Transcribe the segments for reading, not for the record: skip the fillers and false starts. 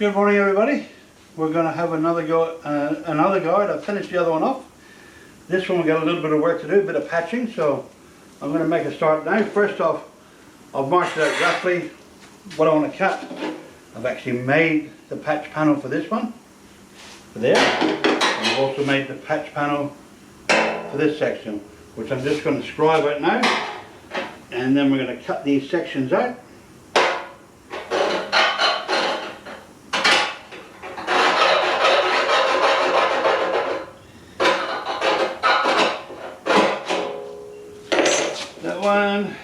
Good morning, everybody. We're going to have another go. I finished the other one off. This one we got a little bit of work to do, a bit of patching. So I'm going to make a start now. First off, I've marked out roughly what I want to cut. I've actually made the patch panel for this one, for there. And I've also made the patch panel for this section, which I'm just going to scribe out now. And then we're going to cut these sections out. That one.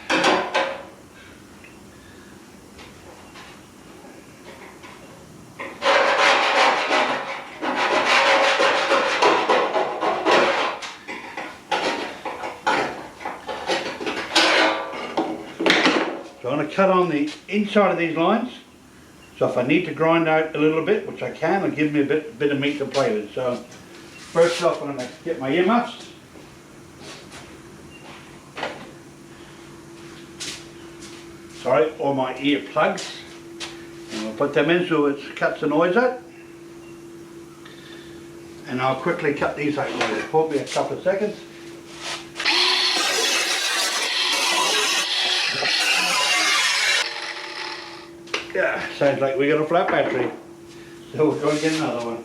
So I'm going to cut on the inside of these lines. So if I need to grind out a little bit, which I can, it'll give me a bit of meat to play with. So first off, I'm going to get my earmuffs. Sorry, or my ear plugs. And I'll put them in so it cuts the noise out. And I'll quickly cut these out. It'll take me a couple of seconds. Yeah, sounds like we got a flat battery. So we're going to get another one.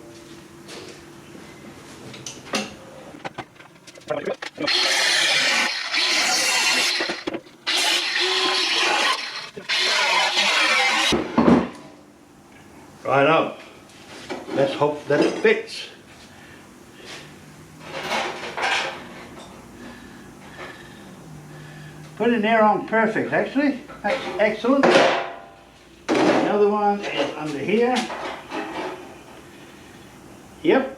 Right up. Let's hope that it fits. Putting there on perfect actually. That's excellent. Another one is under here. Yep.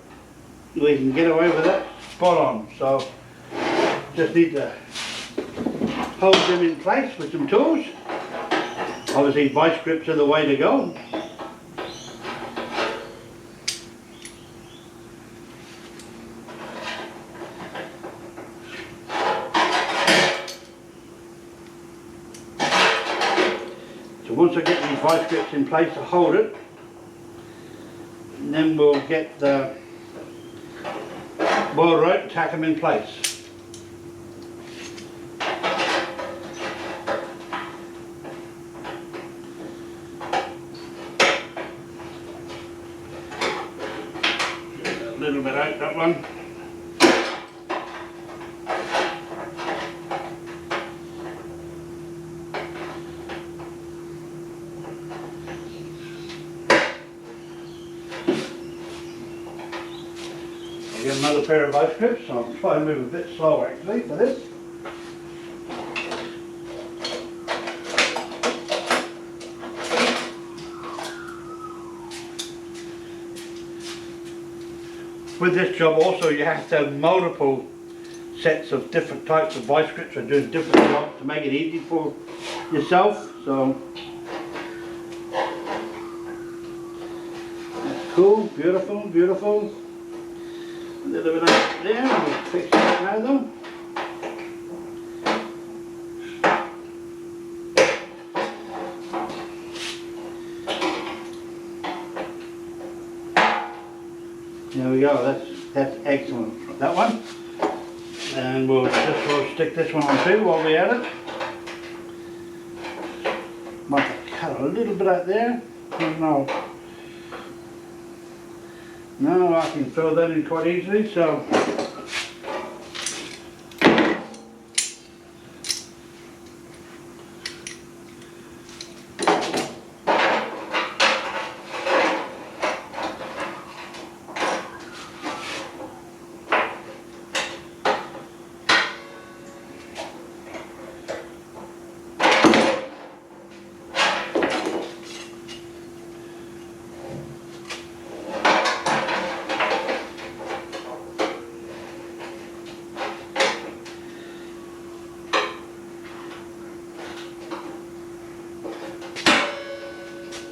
We can get away with that spot on. So just need to hold them in place with some tools. Obviously vice grips are the way to go. So once I get these vice grips in place to hold it, then we'll get the boil rope and tack them in place. A little bit out that one. Get another pair of vice grips, so I'll try and move a bit slower actually for this. With this job also you have to have multiple sets of different types of vice grips for doing different jobs to make it easy for yourself. So that's cool, beautiful, beautiful. A little bit out there, we'll fix that now though. There we go, that's excellent. That one. And we'll stick this one on too while we're at it. Might cut a little bit out there. No, I can throw that in quite easily, so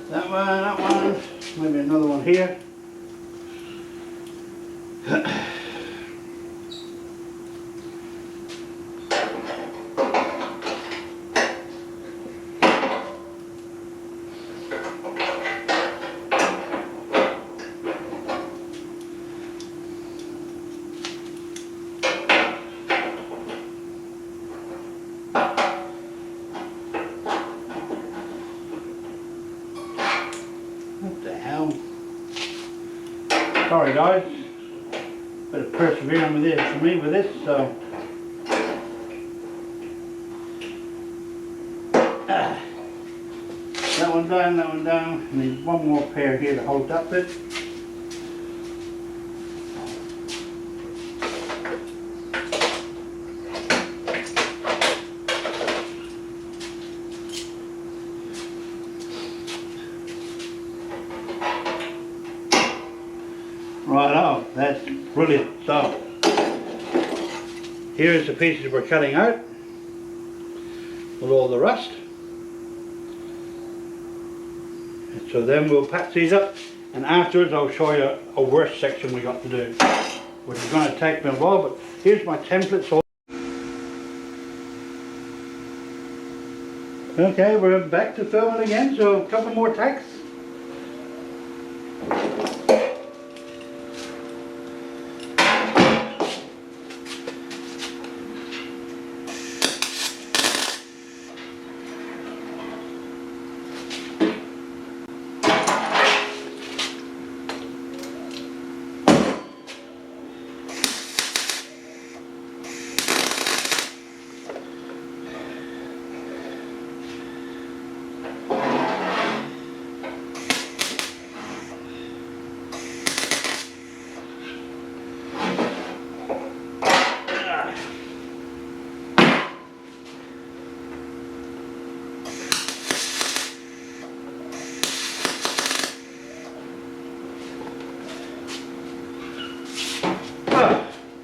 that one, maybe another one here. Sorry guys, bit of persevering with this for me with this. So that one down, that one down. Need one more pair here to hold that bit. Right off, that's brilliant. So here's the pieces we're cutting out with all the rust. So then we'll patch these up, and afterwards I'll show you a worse section we got to do, which is going to take me a while, but here's my templates. Okay, we're back to filming again, so a couple more tacks.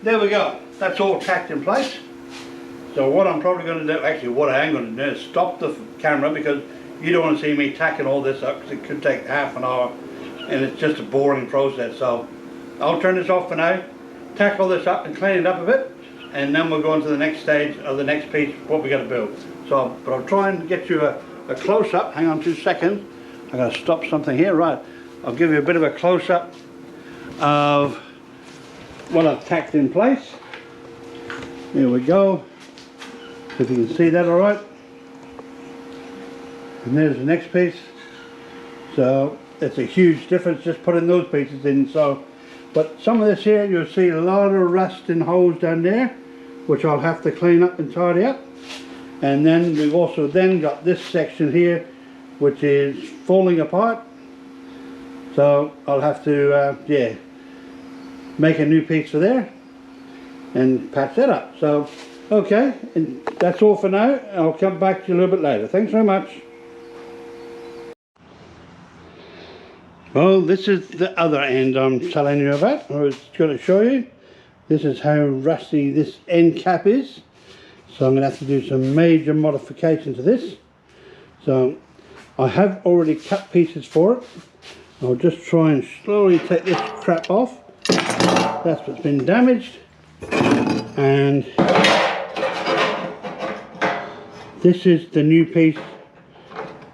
There we go, that's all tacked in place. So what I'm probably going to do, actually what I am going to do is stop the camera, because you don't want to see me tacking all this up, because it could take half an hour and it's just a boring process. So I'll turn this off for now, tack all this up and clean it up a bit, and then we'll go on to the next stage of the next piece, what we got to build. So, but I'll try and get you a close-up. Hang on 2 seconds, I'm going to stop something here. Right, I'll give you a bit of a close-up of what I've tacked in place. There we go, if you can see that all right. And there's the next piece. So it's a huge difference just putting those pieces in. So, but some of this here, you'll see a lot of rust and holes down there, which I'll have to clean up and tidy up. And then we've also then got this section here, which is falling apart. So I'll have to, yeah, make a new piece for there and patch that up. So okay, and that's all for now. I'll come back to you a little bit later. Thanks very much. Well, this is the other end I'm telling you about. I was going to show you. This is how rusty this end cap is. So I'm going to have to do some major modification to this. So I have already cut pieces for it. I'll just try and slowly take this crap off. That's what's been damaged, and this is the new piece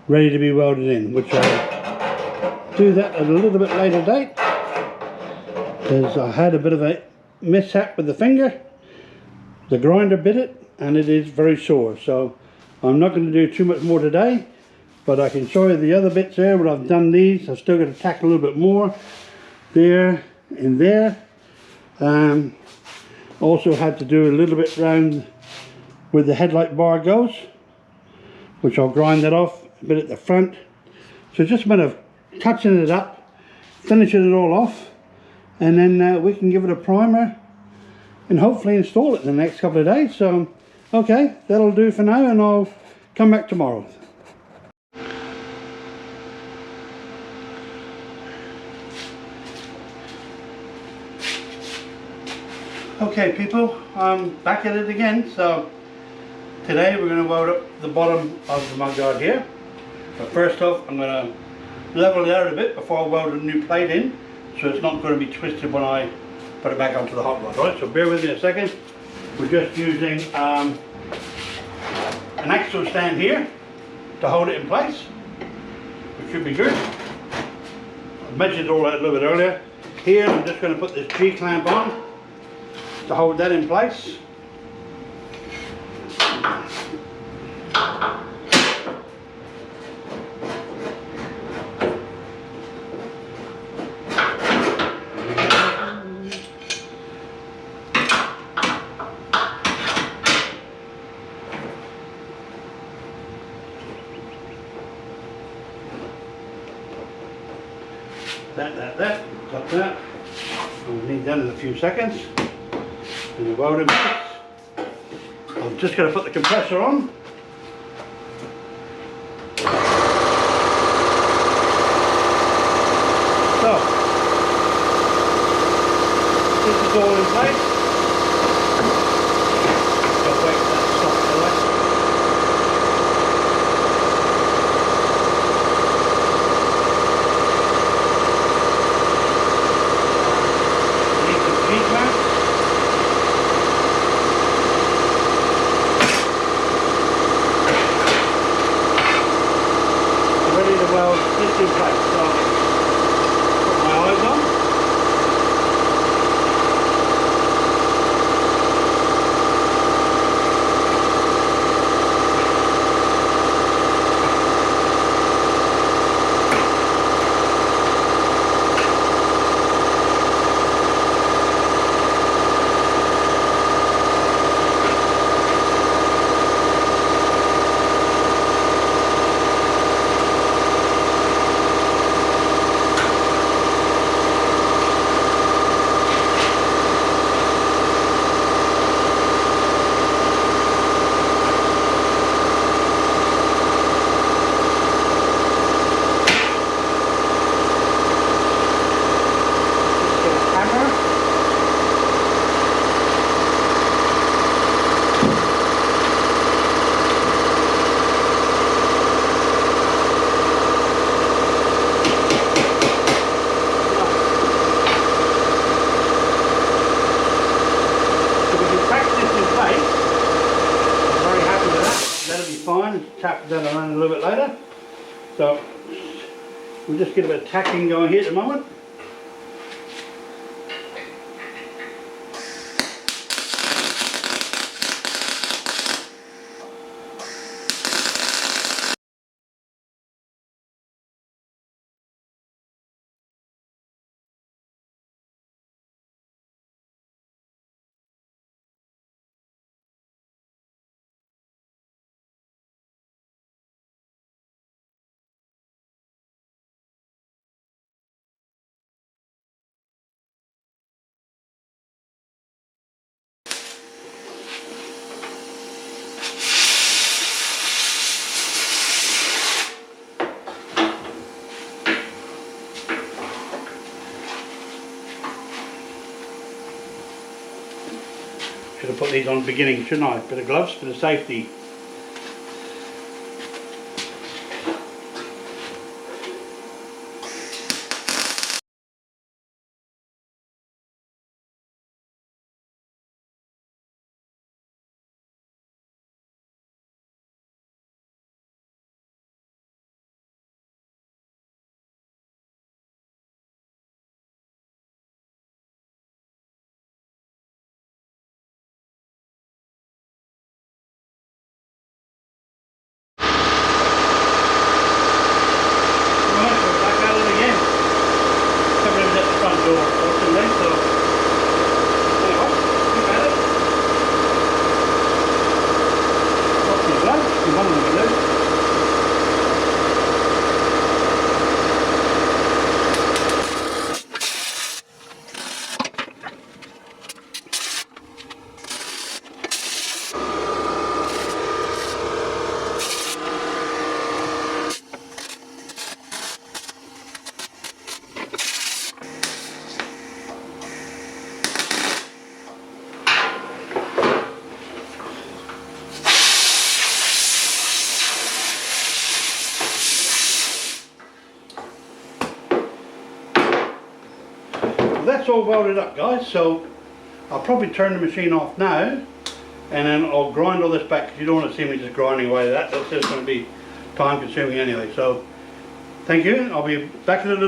ready to be welded in, which I'll do that at a little bit later date, because I had a bit of a mishap with the finger. The grinder bit it and it is very sore, so I'm not going to do too much more today, but I can show you the other bits there where I've done these. I've still got to tack a little bit more there and there. Also had to do a little bit round where the headlight bar goes, which I'll grind that off a bit at the front. So just a bit of touching it up, finishing it all off, and then we can give it a primer and hopefully install it in the next couple of days. So okay, that'll do for now, and I'll come back tomorrow. Okay people, I'm back at it again. So today we're going to weld up the bottom of the mudguard here. But first off, I'm going to level it out a bit before I weld a new plate in, so it's not going to be twisted when I put it back onto the hot rod. Right, so bear with me a second. We're just using an axle stand here to hold it in place, which should be good. I measured it all out a little bit earlier. Here I'm just going to put this G-clamp on to hold that in place. got that. We'll need that in a few seconds. And the welding bits. I'm just going to put the compressor on. So, this is all in place. Just wait for that to stop for that. Need some sheet mask. I'm ready to weld this in place. So, put my eyes on. That'll be fine. Tap that around a little bit later. So we'll just get a bit of tacking going here at the moment. Should have put these on beginning, shouldn't I? Bit of gloves, bit of safety. That's all welded up, guys, so I'll probably turn the machine off now and then I'll grind all this back because you don't want to see me just grinding away that. That's just going to be time consuming anyway. So thank you. I'll be back in a little